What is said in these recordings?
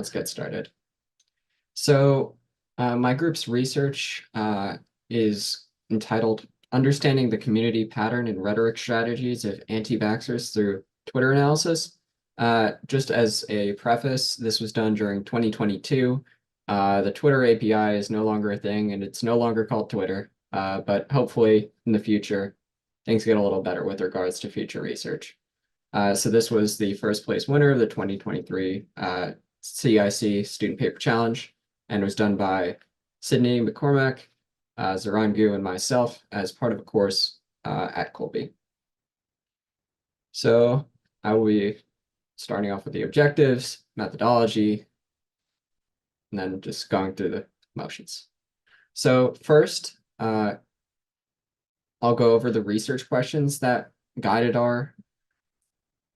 Let's get started. So my group's research is entitled Understanding the Community Pattern and Rhetoric Strategies of Anti-Vaxxers Through Twitter Analysis. Just as a preface, this was done during 2022. The Twitter API is no longer a thing, and it's no longer called Twitter, but hopefully in the future, things get a little better with regards to future research. So this was the first place winner of the 2023 CIC Student Paper Challenge, and was done by Sydney McCormack, Ziran and myself as part of a course at Colby. So I will be starting off with the objectives, methodology, and then just going through the motions. So first, I'll go over the research questions that guided our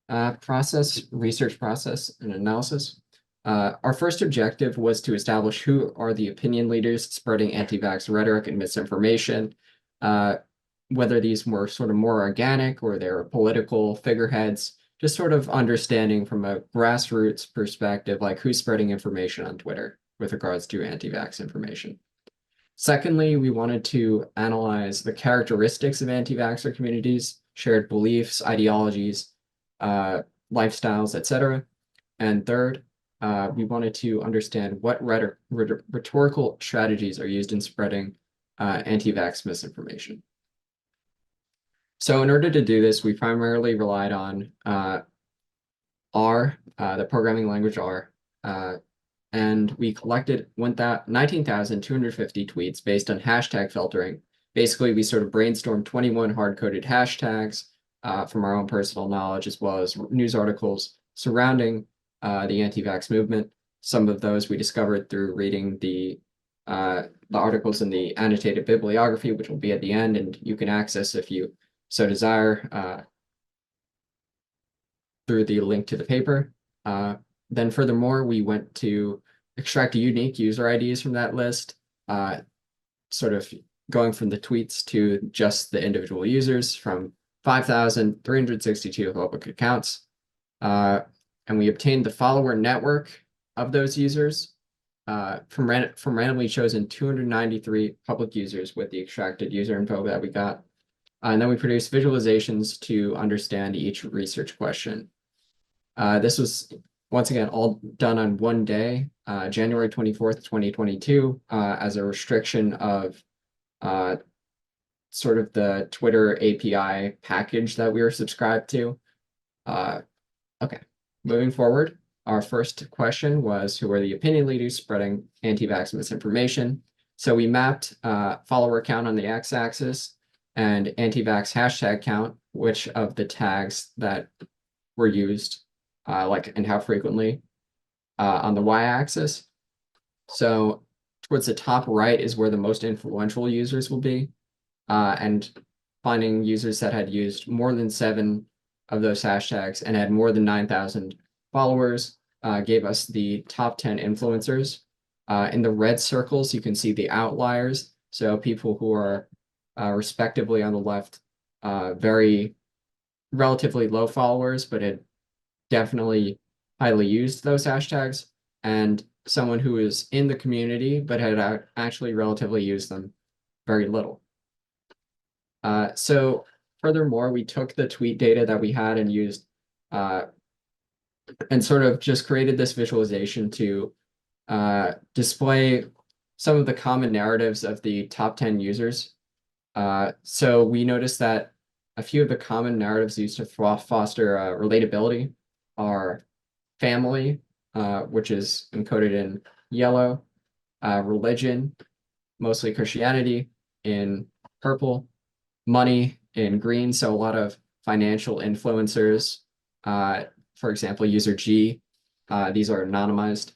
research process and analysis. Our first objective was to establish who are the opinion leaders spreading anti-vax rhetoric and misinformation, whether these were sort of more organic or they're political figureheads, just sort of understanding from a grassroots perspective, like who's spreading information on Twitter with regards to anti-vax information. Secondly, we wanted to analyze the characteristics of anti-vaxxer communities, shared beliefs, ideologies, lifestyles, etc. And third, we wanted to understand what rhetorical strategies are used in spreading anti-vax misinformation. So in order to do this, we primarily relied on R, the programming language R, and we collected 19,250 tweets based on hashtag filtering. Basically, we sort of brainstormed 21 hard-coded hashtags from our own personal knowledge, as well as news articles surrounding the anti-vax movement. Some of those we discovered through reading the articles in the annotated bibliography, which will be at the end, and you can access if you so desire through the link to the paper. Then furthermore, we went to extract unique user IDs from that list, sort of going from the tweets to just the individual users from 5,362 public accounts. And we obtained the follower network of those users from randomly chosen 293 public users with the extracted user info that we got. And then we produced visualizations to understand each research question. This was, once again, all done on one day, January 24th, 2022, as a restriction of sort of the Twitter API package that we were subscribed to. Okay, moving forward, our first question was, who are the opinion leaders spreading anti-vax misinformation? So we mapped follower count on the x-axis and anti-vax hashtag count, which of the tags that were used, and how frequently, on the y-axis. So towards the top right is where the most influential users will be. And finding users that had used more than 7 of those hashtags and had more than 9,000 followers gave us the top 10 influencers. In the red circles, you can see the outliers. So people who are respectively on the left, very relatively low followers, but had definitely highly used those hashtags, and someone who is in the community but had actually relatively used them very little. So furthermore, we took the tweet data that we had and used and sort of just created this visualization to display some of the common narratives of the top 10 users. So we noticed that a few of the common narratives used to foster relatability are family, which is encoded in yellow, religion, mostly Christianity, in purple, money in green, so a lot of financial influencers. For example, user G, these are anonymized,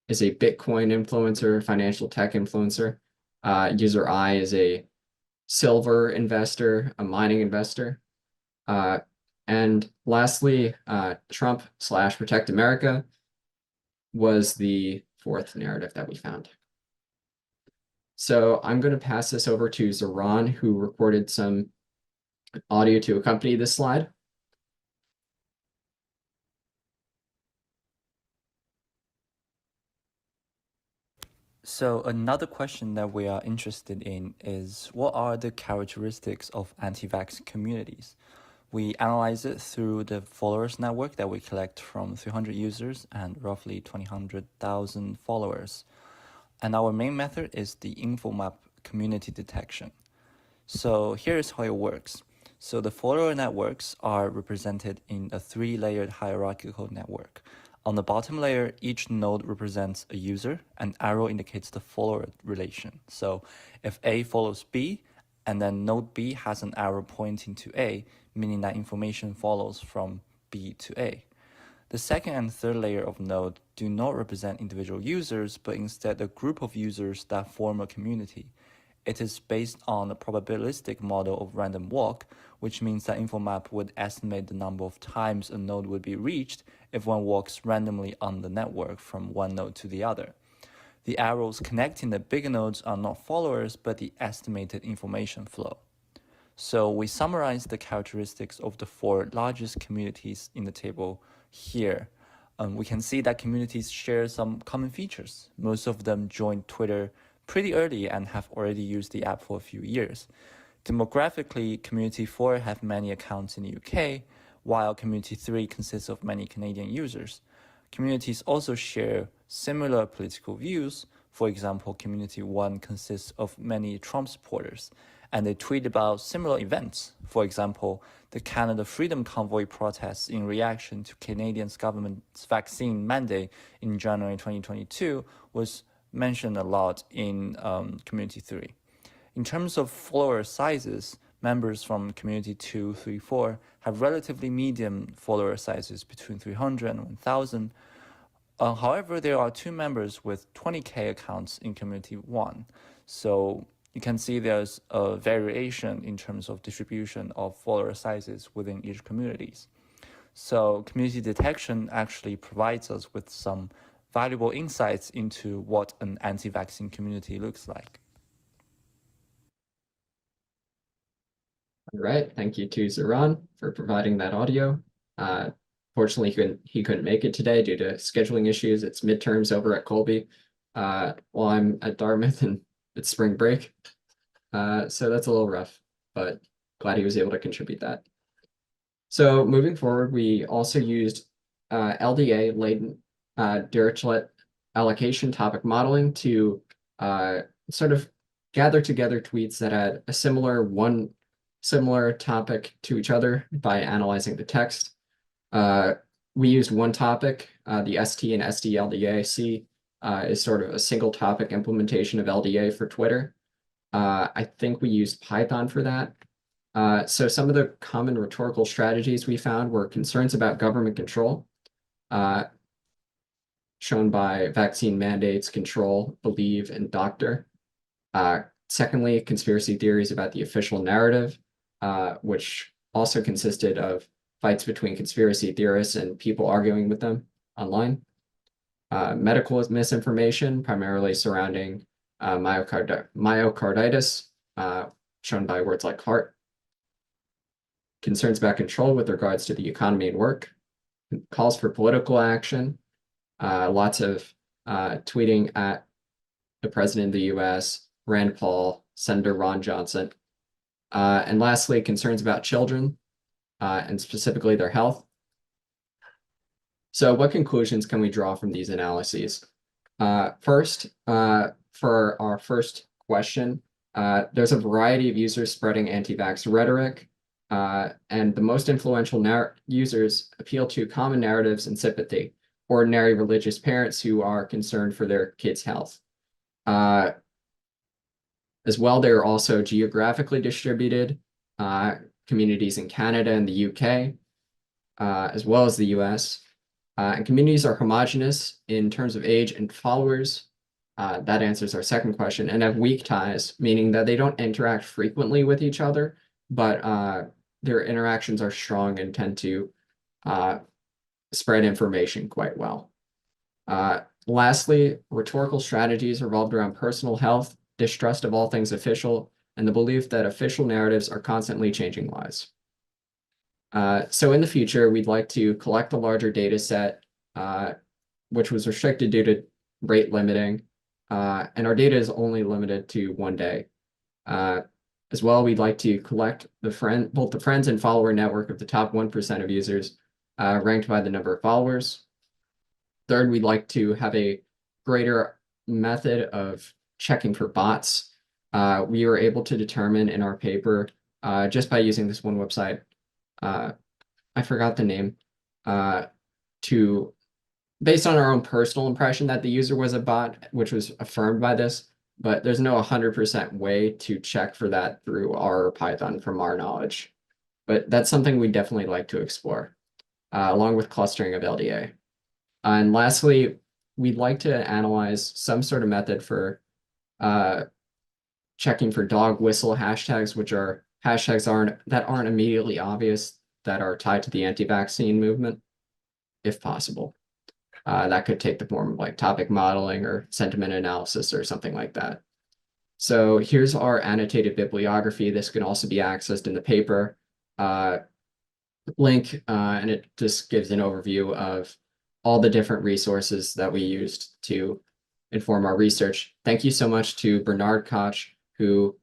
is a Bitcoin influencer, financial tech influencer. User I is a silver investor, a mining investor. And lastly, Trump/Protect America was the 4th narrative that we found. So I'm going to pass this over to Ziran, who recorded some audio to accompany this slide. So another question that we are interested in is what are the characteristics of anti-vax communities? We analyze it through the followers network that we collect from 300 users and roughly 200,000 followers. And our main method is the InfoMap community detection. So here's how it works. So the follower networks are represented in a three-layered hierarchical network. On the bottom layer, each node represents a user, and arrow indicates the follower relation. So if A follows B, and then node B has an arrow pointing to A, meaning that information follows from B to A. The second and third layer of node do not represent individual users, but instead a group of users that form a community. It is based on a probabilistic model of random walk, which means that InfoMap would estimate the number of times a node would be reached if one walks randomly on the network from one node to the other. The arrows connecting the bigger nodes are not followers, but the estimated information flow. So we summarize the characteristics of the four largest communities in the table here. We can see that communities share some common features. Most of them joined Twitter pretty early and have already used the app for a few years. Demographically, Community 4 have many accounts in the UK, while Community 3 consists of many Canadian users. Communities also share similar political views. For example, Community 1 consists of many Trump supporters, and they tweet about similar events. For example, the Canada Freedom Convoy protests in reaction to Canadian's government's vaccine mandate in January 2022 was mentioned a lot in Community 3. In terms of follower sizes, members from Community 2, 3, 4 have relatively medium follower sizes between 300 and 1,000. However, there are two members with 20K accounts in Community 1. So you can see there's a variation in terms of distribution of follower sizes within each communities. So community detection actually provides us with some valuable insights into what an anti-vaccine community looks like. All right, thank you to Ziran for providing that audio. Fortunately, he couldn't make it today due to scheduling issues. It's midterms over at Colby, while I'm at Dartmouth and it's spring break. So that's a little rough, but glad he was able to contribute that. So moving forward, we also used LDA, latent Dirichlet allocation topic modeling to sort of gather together tweets that had a similar topic to each other by analyzing the text. We used one topic, the ST and SDLDAC is sort of a single topic implementation of LDA for Twitter. I think we used Python for that. So some of the common rhetorical strategies we found were concerns about government control, shown by vaccine mandates, control, believe, and doctor. Secondly, conspiracy theories about the official narrative, which also consisted of fights between conspiracy theorists and people arguing with them online. Medical misinformation, primarily surrounding myocarditis, shown by words like heart. Concerns about control with regards to the economy and work. Calls for political action. Lots of tweeting at the president of the US, Rand Paul, Senator Ron Johnson. And lastly, concerns about children and specifically their health. So what conclusions can we draw from these analyses? First, for our first question, there's a variety of users spreading anti-vax rhetoric, and the most influential users appeal to common narratives and sympathy, ordinary religious parents who are concerned for their kids' health. As well, they're also geographically distributed, communities in Canada and the UK, as well as the US. And communities are homogenous in terms of age and followers. That answers our second question, and have weak ties, meaning that they don't interact frequently with each other, but their interactions are strong and tend to spread information quite well. Lastly, rhetorical strategies revolved around personal health, distrust of all things official, and the belief that official narratives are constantly changing lies. So in the future, we'd like to collect a larger data set, which was restricted due to rate limiting, and our data is only limited to 1 day. As well, we'd like to collect both the friends and follower network of the top 1% of users, ranked by the number of followers. Third, we'd like to have a greater method of checking for bots. We were able to determine in our paper, just by using this one website, I forgot the name, based on our own personal impression that the user was a bot, which was affirmed by this, but there's no 100% way to check for that through R or Python from our knowledge. But that's something we definitely like to explore, along with clustering of LDA. And lastly, we'd like to analyze some sort of method for checking for dog whistle hashtags, which are hashtags that aren't immediately obvious that are tied to the anti-vaccine movement, if possible. That could take the form of like topic modeling or sentiment analysis or something like that. So here's our annotated bibliography. This can also be accessed in the paper link, and it just gives an overview of all the different resources that we used to inform our research. Thank you so much to Bernard Koch, who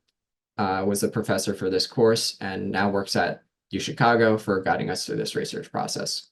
was a professor for this course and now works at UChicago, for guiding us through this research process.